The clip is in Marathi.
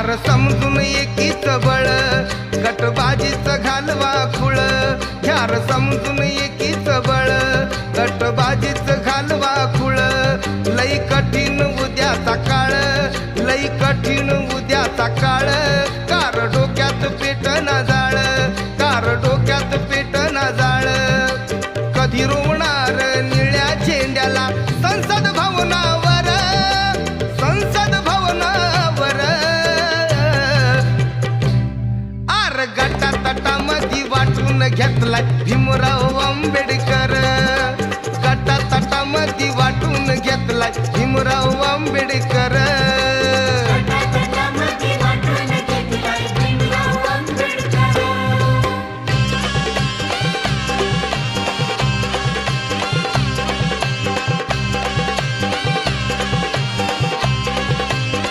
घ्यार समजून एकीच बळ गटबाजीच घालवा खुळ घ्यार समजून एकीच बळ गटबाजीच घालवा खुळ लई कठीण उद्याचा काळ लई कठीण उद्याचा काळ कार डोक्यात पेटना जाळ कार डोक्यात पेटना जाळ कधी रोवणार निळ्या झेंड्याला संसद भवनावर संसद भवनावर आर गटा तटामध्ये वाटून घेतलाय भीमराव आंबेडकर गटा तटामध्ये वाटून घेतलाय भीमराव आंबेडकर